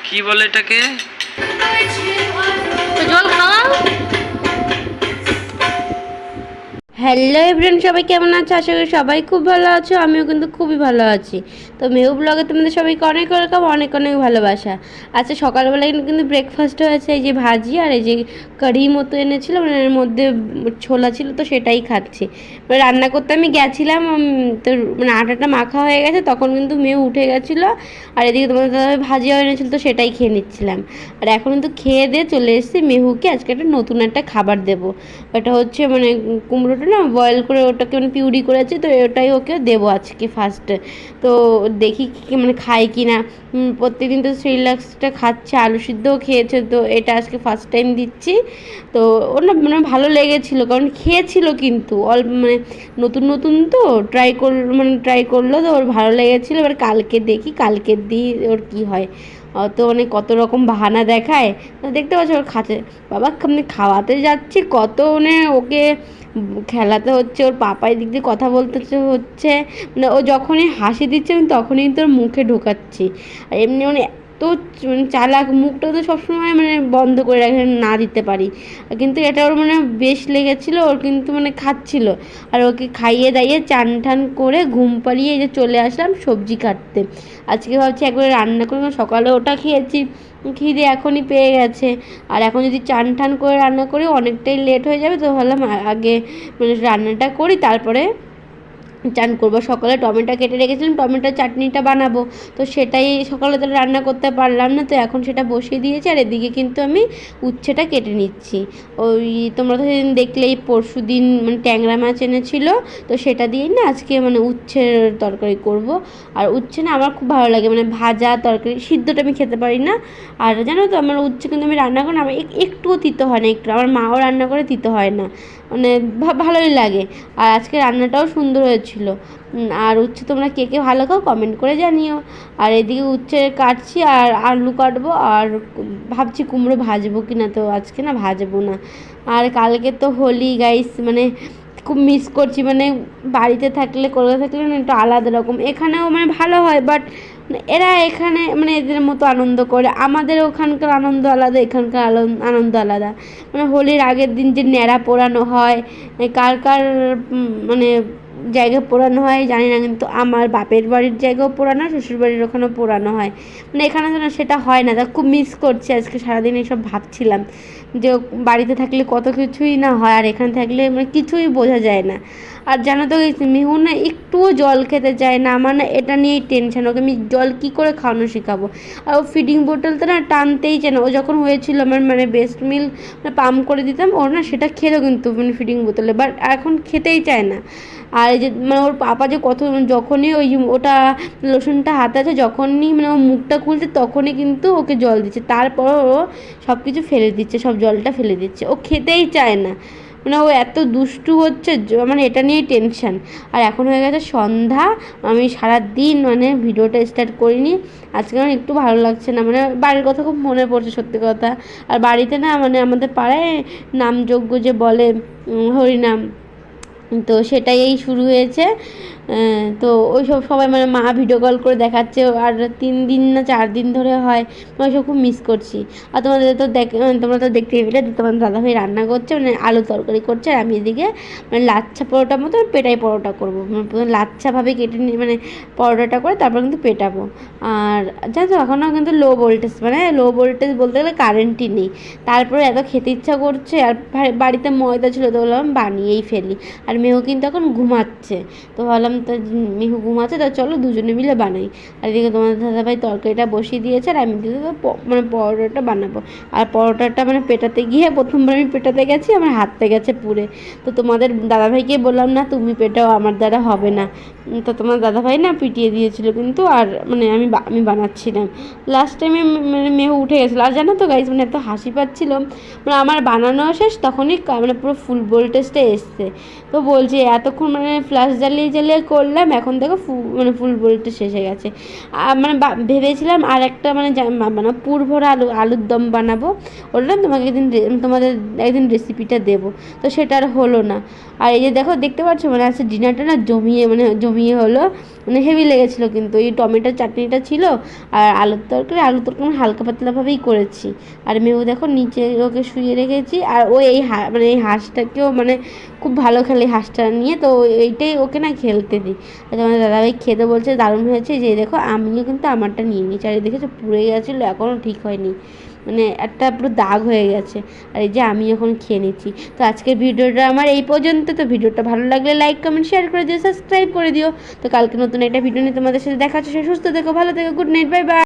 কি বলে এটাকে? জল খাওয়া। হ্যালো এভরিওয়ান, সবাই কেমন আছো? আশা করি সবাই খুব ভালো আছো। আমিও কিন্তু খুবই ভালো আছি। তো মেহু ব্লগে তোমাদের সবাইকে অনেক ওয়েলকাম, অনেক অনেক ভালোবাসা। আজকে সকালবেলায় কিন্তু ব্রেকফাস্ট হয়েছে এই যে ভাজি আর এই যে কারি মতো এনেছিল, মানে এর মধ্যে ছোলা ছিল, তো সেটাই খাচ্ছি। মানে রান্না করতে আমি গেছিলাম, তো মানে আটাটা মাখা হয়ে গেছে, তখন কিন্তু মেহু উঠে গেছিলো। আর এদিকে তোমাদের ভাজিও এনেছিল, তো সেটাই খেয়ে নিচ্ছিলাম। আর এখন কিন্তু খেয়ে দিয়ে চলে এসেছি মেহুকে আজকে একটা নতুন একটা খাবার দেবো। ওটা হচ্ছে মানে কুমড়োটা না বয়েল করে ওটাকে মানে পিউরি করেছি, তো ওটাই ওকে দেবো আজকে ফার্স্টে। তো দেখি মানে খায় কি না। প্রত্যেকদিন তো সিরিলাক্সটা খাচ্ছে, আলু সিদ্ধও খেয়েছে, তো এটা আজকে ফার্স্ট টাইম দিচ্ছি। তো ওর না মানে ভালো লেগেছিলো, কারণ খেয়েছিল কিন্তু মানে নতুন নতুন তো ট্রাই করলো, তো ওর ভালো লেগেছিলো। এবার কালকে দেখি, কালকে দিই ওর কি হয়। তো মানে কত রকম বাহানা দেখায়, দেখতে পাচ্ছ ওর খাচ্ছে। বাবা মানে খাওয়াতে যাচ্ছি, কত মানে ওকে খেলাতে হচ্ছে, ওর পাপাই দিক দিয়ে কথা বলতে হচ্ছে। মানে ও যখনই হাসি দিচ্ছে আমি তখনই তোর মুখে ঢোকাচ্ছি। আর এমনি মানে এত চালাক, মুখটা তো সবসময় মানে বন্ধ করে রাখে, না দিতে পারি। কিন্তু এটা ওর মানে বেশ লেগেছিলো, ওর কিন্তু মানে খাচ্ছিল। আর ওকে খাইয়ে দাইয়ে চান টান করে ঘুম পাড়িয়ে এই যে চলে আসলাম সবজি কাটতে। আজকে ভাবছি একবার রান্না করে, সকালে ওটা খেয়েছি, খিদে এখনই পেয়ে গেছে। আর এখন যদি চান টান করে রান্না করি অনেকটাই লেট হয়ে যাবে, তো ভাবলাম আগে মানে রান্নাটা করি, তারপরে চান করবো। সকালে টমেটো কেটে রেখেছিলাম, টমেটোর চাটনিটা বানাবো, তো সেটাই সকালে তো রান্না করতে পারলাম না, তো এখন সেটা বসিয়ে দিয়েছি। আর এদিকে কিন্তু আমি উচ্ছেটা কেটে নিচ্ছি। ওই তোমরা তো সেদিন দেখলেই পরশু দিন মানে ট্যাংরা মাছ এনেছিল, তো সেটা দিয়েই না আজকে মানে উচ্ছের তরকারি করব। আর উচ্ছে না আমার খুব ভালো লাগে, মানে ভাজা তরকারি, সিদ্ধটা আমি খেতে পারি না। আর জানো তো আমার উচ্ছে কিন্তু আমি রান্না করি না, আমার একটুও তিতো হয় না, একটু। আমার মাও রান্না করে তিতো হয় না, মানে ভালোই লাগে। আর আজকে রান্নাটাও সুন্দর হয়েছিল। আর উচ্ছে তোমরা কে কে ভালো খাও কমেন্ট করে জানিও। আর এদিকে উচ্ছে কাটছি আর আলু কাটবো, আর ভাবছি কুমড়ো ভাজবো কি না, তো আজকে না ভাজবো না। আর কালকে তো হোলি গাইস, মানে খুব মিস করছি। মানে বাড়িতে থাকলে, কলকাতা থাকলে না একটু আলাদা রকম, এখানেও মানে ভালো হয়, বাট এরা এখানে মানে এদের মতো আনন্দ করে, আমাদের ওখানকার আনন্দ আলাদা, এখানকার আনন্দ আলাদা। মানে হোলির আগের দিন যে ন্যাড়া পোড়ানো হয়, কার কার মানে জায়গায় পোড়ানো হয় জানি না, কিন্তু আমার বাপের বাড়ির জায়গাও পোড়ানো হয়, শ্বশুর বাড়ির ওখানেও পোড়ানো হয়। মানে এখানে যেন সেটা হয় না, তা খুব মিস করছি। আজকে সারাদিন এইসব ভাবছিলাম যে বাড়িতে থাকলে কত কিছুই না হয়, আর এখানে থাকলে মানে কিছুই বোঝা যায় না। আর জানো তো মিহু না একটুও জল খেতে চায় না, আমার না এটা নিয়েই টেনশন, ওকে আমি জল কী করে খাওয়ানো শেখাবো। আর ও ফিডিং বোতলটা না টানতেই চায় না। ও যখন হয়েছিল আমার মানে বেস্ট মিল পাম্প করে দিতাম, ওর না সেটা খেলো কিন্তু মানে ফিডিং বোতলে, বাট এখন খেতেই চায় না। আর এই যে মানে ওর পাপা যে কত যখনই ওই ওটা লোশনটা হাতে আছে, যখনই মানে ও মুখটা খুলছে তখনই কিন্তু ওকে জল দিচ্ছে, তারপরও ও সব কিছু ফেলে দিচ্ছে, সব জলটা ফেলে দিচ্ছে, ও খেতেই চায় না। মানে ও এত দুষ্টু হচ্ছে, মানে এটা নিয়েই টেনশান। আর এখন হয়ে গেছে সন্ধ্যা, আমি সারাদিন মানে ভিডিওটা স্টার্ট করিনি। আজকে আমার একটু ভালো লাগছে না, মানে বাড়ির কথা খুব মনে পড়ছে সত্যি কথা। আর বাড়িতে না মানে আমাদের পাড়ায় নামযজ্ঞ যে বলে, হরিনাম, তো সেটাই এই শুরু হয়েছে। তো ওই সব সবাই মানে মা ভিডিও কল করে দেখাচ্ছে, আর 3 দিন না 4 দিন ধরে হয়। ওই সব খুব মিস করছি। আর তোমাদের তো তোমরা তো দেখতেই পেলে যে তোমার দাদাভাই রান্না করছে, মানে আলু তরকারি করছে, আর আমি এদিকে মানে লাচ্ছা পরোটার মতো পেটাই পরোটা করবো। মানে প্রথমে লাচ্ছাভাবে কেটে নিয়ে মানে পরোটাটা করে তারপর কিন্তু পেটাবো। আর জানো তো এখনও কিন্তু লো ভোল্টেজ, মানে লো ভোল্টেজ বলতে গেলে কারেন্টই নেই। তারপরে এত খেতে ইচ্ছা করছে, আর বাড়িতে ময়দা ছিল, তো বললাম বানিয়েই ফেলি। আর মেহু কিন্তু এখন ঘুমাচ্ছে, তো ভাবলাম তো মেহু ঘুমাচ্ছে, তো চলো দুজনে মিলে বানাই। আর এদিকে তোমাদের দাদাভাই তরকারিটা বসিয়ে দিয়েছে, আর আমি দিকে মানে পরোটাটা বানাবো। আর পরোটাটা মানে পেটাতে গিয়ে প্রথমবার আমি পেটাতে গেছি, আমার হাততে গেছে পুড়ে। তো তোমাদের দাদাভাইকে বললাম না তুমি পেটাও, আমার দ্বারা হবে না। তো তোমার দাদাভাই না পিটিয়ে দিয়েছিল কিন্তু, আর মানে আমি বানাচ্ছিলাম। লাস্ট টাইমে মানে মেহু উঠে গেছিলো। আর জানো তো গাইজ, মানে এত হাসি পাচ্ছিল, মানে আমার বানানো শেষ তখনই মানে পুরো ফুল ভোল্টেজটা এসছে। তো বলছে এতক্ষণ মানে ফ্ল্যাশ জ্বালিয়ে জ্বালিয়ে করলাম, এখন দেখো মানে ফুল বড়িটা শেষ হয়ে গেছে। মানে ভেবেছিলাম আর একটা মানে মানে পুর ভরা আলুর দম বানাবো, বললাম তোমাদের একদিন রেসিপিটা দেবো, তো সেটা আর হলো না। আর এই যে দেখো দেখতে পাচ্ছ মানে আজকে ডিনারটা না জমিয়ে হলো, মানে হেভি লেগেছিলো। কিন্তু এই টমেটোর চাটনিটা ছিল আর আলুর তরকারি হালকা পাতলাভাবেই করেছি। আর মেয়েও দেখো নিচে ওকে শুয়ে রেখেছি, আর ও এই মানে এই হাঁসটাকেও মানে খুব ভালো খেলে হাঁসটা নিয়ে, তো এইটাই ওকে না খেলতে দিই। তোমাদের দাদাভাই খেতে বলছে দারুণ হয়েছে, যে দেখো আমিও কিন্তু আমারটা নিয়ে নিয়েছি। আর দেখেছো পুড়ে গেছিলো, এখনও ঠিক হয়নি, মানে একটা পুরো দাগ হয়ে গেছে। আর এই যে আমি এখন খেয়ে নিচ্ছি। তো আজকের ভিডিওটা আমার এই পর্যন্ত। তো ভিডিওটা ভালো লাগলে লাইক কমেন্ট শেয়ার করে দিও, সাবস্ক্রাইব করে দিও। তো কালকে নতুন একটা ভিডিও নিয়ে তোমাদের সাথে দেখা হচ্ছে। সুস্থ থেকো, ভালো থেকো, গুড নাইট, বাই বাই।